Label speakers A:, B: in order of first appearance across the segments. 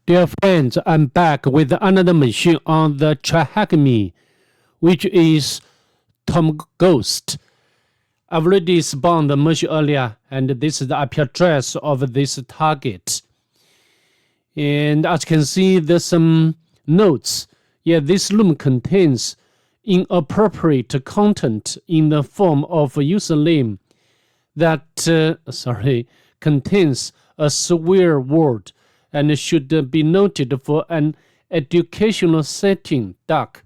A: Dear friends, I'm back with another machine on the Tryhackme, which is Tomghost. I've already spawned the machine earlier, and this is the IP address of this target. And as you can see, there's some notes. Yeah, this room contains inappropriate content in the form of a username that, contains a swear word and should be noted for an educational setting, duck.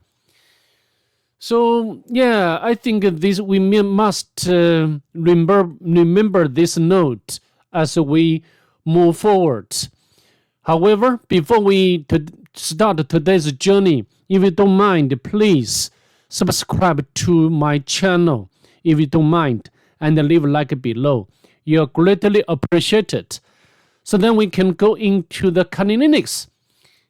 A: So yeah, I think we must remember this note as we move forward. However, before we start today's journey, if you don't mind, please subscribe to my channel if you don't mind, and leave a like below. You're greatly appreciated. So then we can go into the Kali Linux.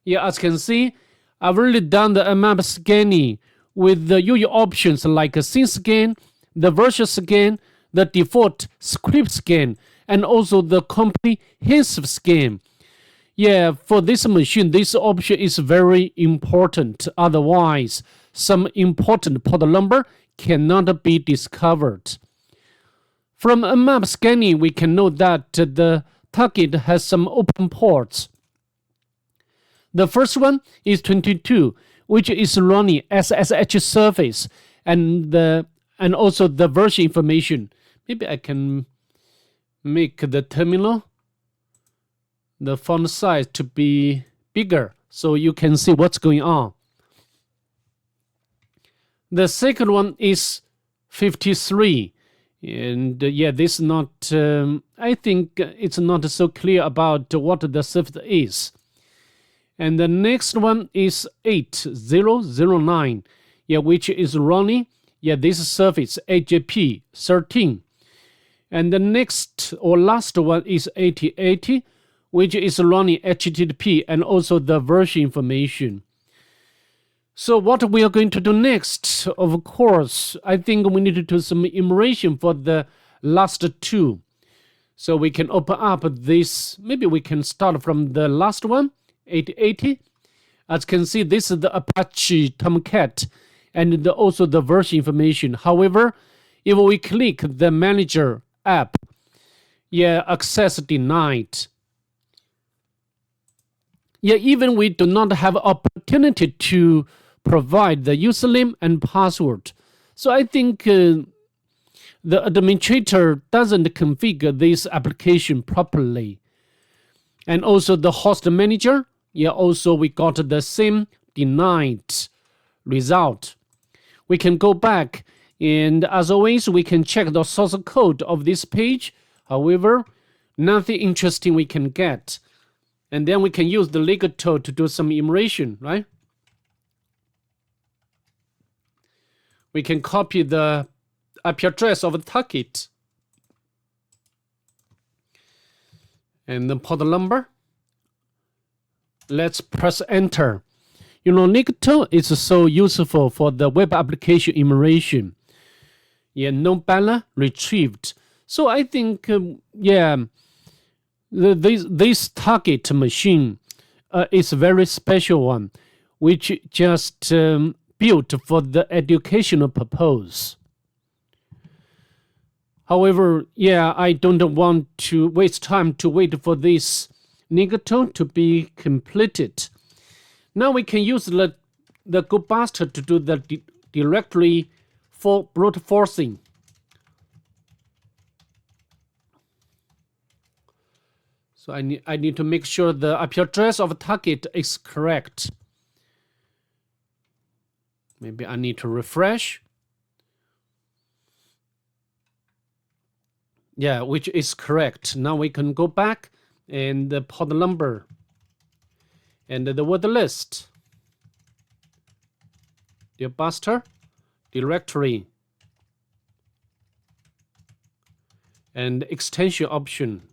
A: Yeah, as you can see, I've already done the map scanning with the usual options like a scene scan, the version scan, the default script scan, and also the comprehensive scan. Yeah, for this machine, this option is very important. Otherwise, some important port number cannot be discovered. From a map scanning, we can note that the target has some open ports. The first one is 22, which is running SSH service and also the version information. Maybe I can make the terminal, the font size to be bigger so you can see what's going on. The second one is 53. And yeah, this is not, I think it's not so clear about what the service is. And the next one is 8009, yeah, which is running, yeah, this service AJP 13. And the next or last one is 8080, which is running HTTP and also the version information. So what we are going to do next, of course, I think we need to do some enumeration for the last two. So we can open up this, maybe we can start from the last one, 8080. As you can see, this is the Apache Tomcat and also the version information. However, if we click the manager app, yeah, access denied. Yeah, even we do not have opportunity to provide the username and password. So I think the administrator doesn't configure this application properly. And also the host manager, yeah, also we got the same denied result. We can go back, and as always, we can check the source code of this page. However, nothing interesting we can get. And then we can use the legato to do some enumeration, right? We can copy the IP address of the target and the port number. Let's press enter. You know, legato is so useful for the web application enumeration. Yeah, no balance retrieved. So I think, this target machine is a very special one, which just built for the educational purpose. However, yeah, I don't want to waste time to wait for this legato to be completed. Now we can use the GoBuster to do the directory for brute forcing. So I need to make sure the IP address of target is correct. Maybe I need to refresh. Yeah, which is correct. Now we can go back and the port number and the word list. GoBuster directory and extension option.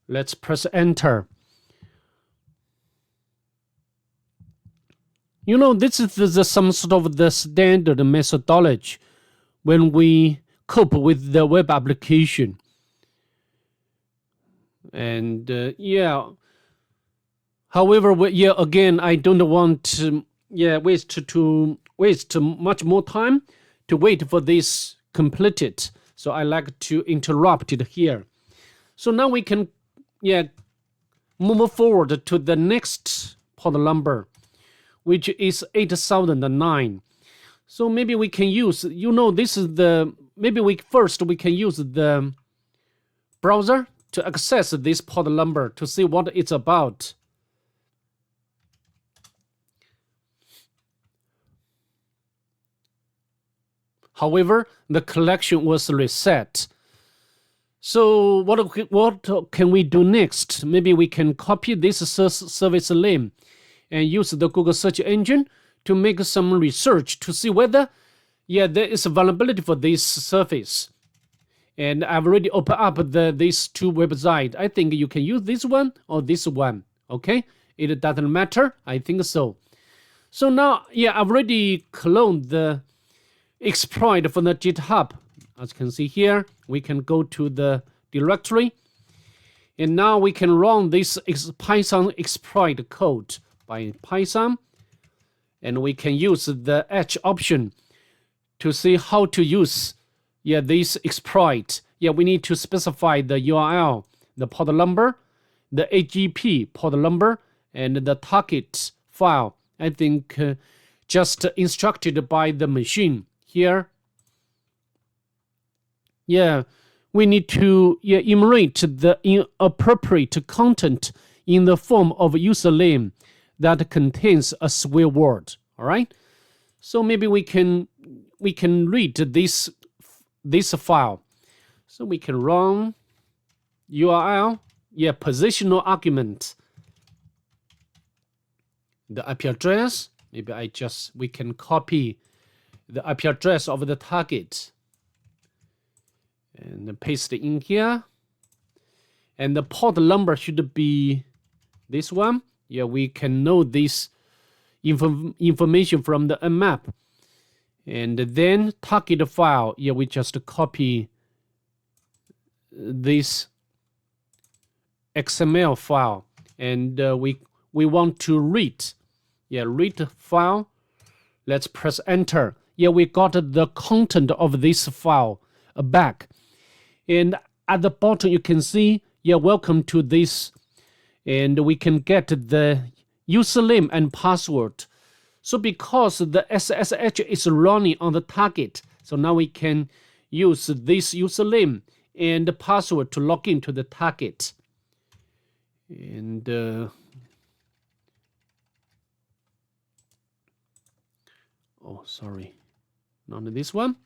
A: Let's press enter. You know, this is some sort of the standard methodology when we cope with the web application. And yeah, however, again, I don't want to waste much more time to wait for this completed. So I like to interrupt it here. So now we can move forward to the next port number, which is 8009. So maybe we can use, this is maybe we can use the browser to access this port number to see what it's about. However, the collection was reset. So what can we do next? Maybe we can copy this service name and use the Google search engine to make some research to see whether there is a vulnerability for this service. And I've already opened up these two websites. I think you can use this one or this one. Okay, it doesn't matter. I think so. So now, I've already cloned the exploit from the GitHub. As you can see here, we can go to the directory. And now we can run this Python exploit code by Python. And we can use the H option to see how to use this exploit. We need to specify the URL, the port number, the AGP port number, and the target file. I think just instructed by the machine here. We need to enumerate the inappropriate content in the form of username that contains a swear word. All right. So maybe we can read this file. So we can run URL, positional argument, the IP address. Maybe we can copy the IP address of the target and paste it in here. And the port number should be this one. We can know this information from the nmap. And then target file, we just copy this XML file. And we want to read. Read file. Let's press enter. We got the content of this file back. And at the bottom, you can see, welcome to this. And we can get the username and password. So because the SSH is running on the target, so now we can use this username and the password to log into the target. And not this one.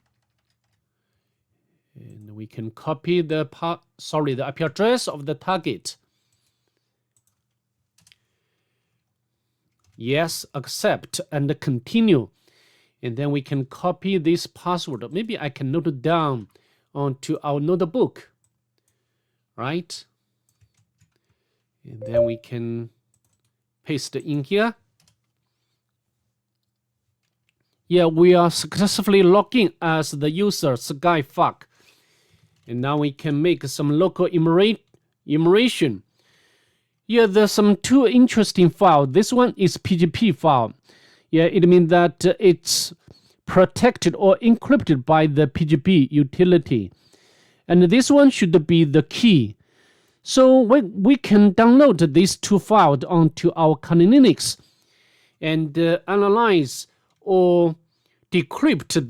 A: And we can copy the IP address of the target. Yes, accept and continue. And then we can copy this password. Maybe I can note it down onto our notebook. Right? And then we can paste it in here. We are successfully logged in as the user Skyfuck. And now we can make some local enumeration. There's some two interesting files. This one is PGP file. It means that it's protected or encrypted by the PGP utility. And this one should be the key. So we can download these two files onto our Kali Linux and analyze or decrypt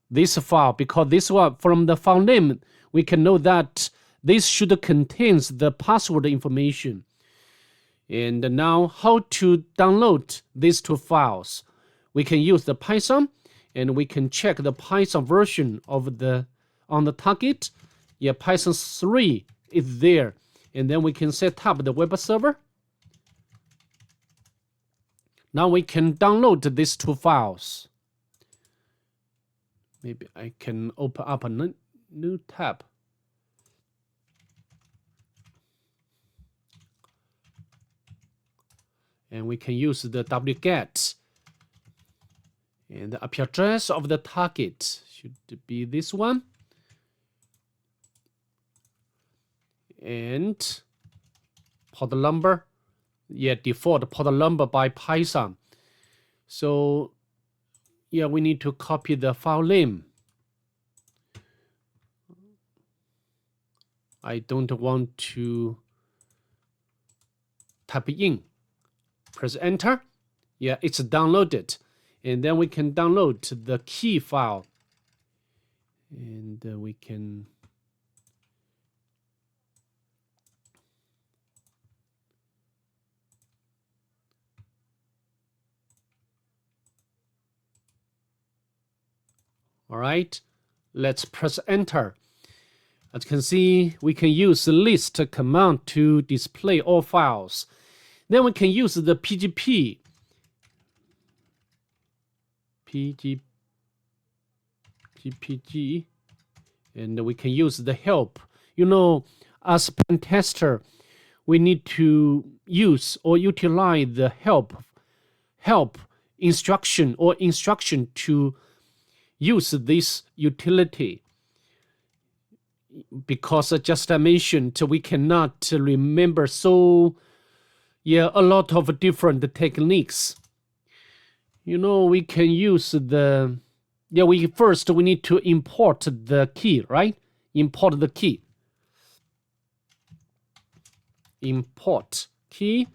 A: this file, because this one from the file name we can know that this should contains the password information. And now how to download these two files? We can use the Python, and we can check the Python version of on the target. Python 3 is there. And then we can set up the web server. Now we can download these two files. Maybe I can open up a new tab. And we can use the wget. And the IP address of the target should be this one. And port number. Yeah, default port number by Python. So yeah, we need to copy the file name. I don't want to type in. Press enter. Yeah, it's downloaded. And then we can download the key file. And we can all right, let's press enter. As you can see, we can use the list command to display all files. Then we can use the PGP and we can use the help. You know, as pen tester, we need to use or utilize the help instruction to use this utility. Because just I mentioned, we cannot remember a lot of different techniques. You know, we can use the we need to import the key, right? Import the key. Import key.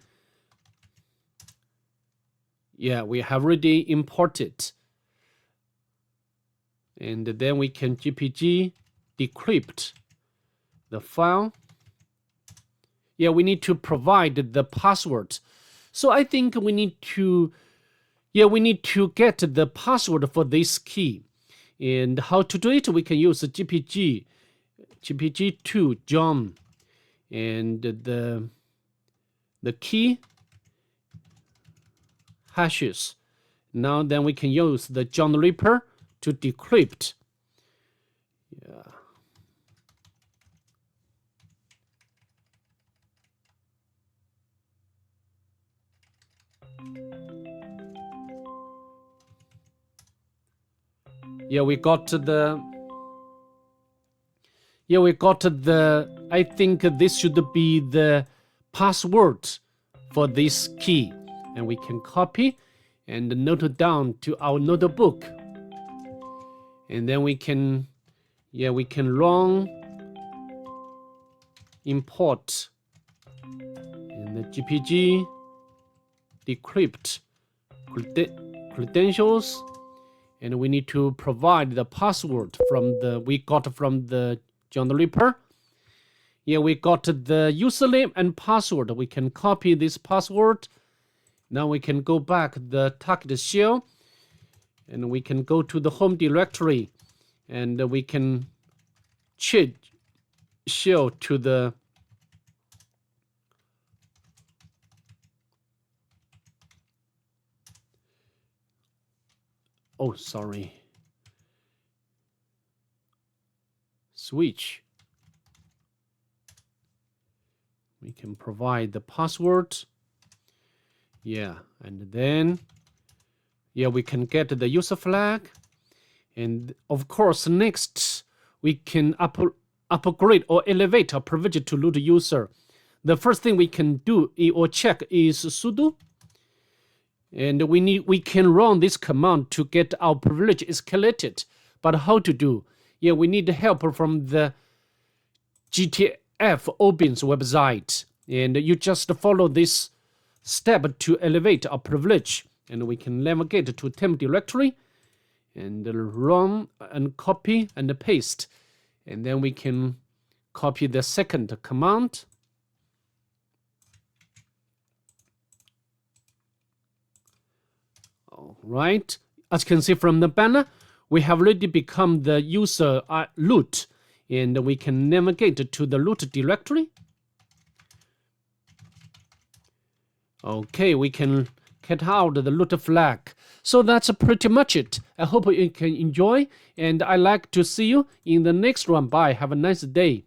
A: Yeah, we have already imported. And then we can GPG decrypt the file. Yeah, we need to provide the password. So I think we need to get the password for this key. And how to do it? We can use GPG to John, and the key hashes. Now then we can use the John the Ripper to decrypt. Yeah. Yeah, we got the I think this should be the password for this key. And we can copy and note it down to our notebook. And then we can run import and the GPG decrypt credentials. And we need to provide the password we got from the John the Ripper. Yeah, we got the username and password. We can copy this password. Now we can go back the target shell, and we can go to the home directory, and we can change shell to the switch. We can provide the password. Yeah, and then we can get the user flag. And of course, next we can upgrade or elevate our privilege to root user. The first thing we can do or check is sudo. And we can run this command to get our privilege escalated. But how to do? Yeah, we need help from the GTF Obin's website. And you just follow this step to elevate our privilege. And we can navigate to temp directory and run and copy and paste. And then we can copy the second command. All right. As you can see from the banner, we have already become the user root, and we can navigate to the root directory. Okay, we can get out the root flag. So that's pretty much it. I hope you can enjoy, and I like to see you in the next one. Bye. Have a nice day.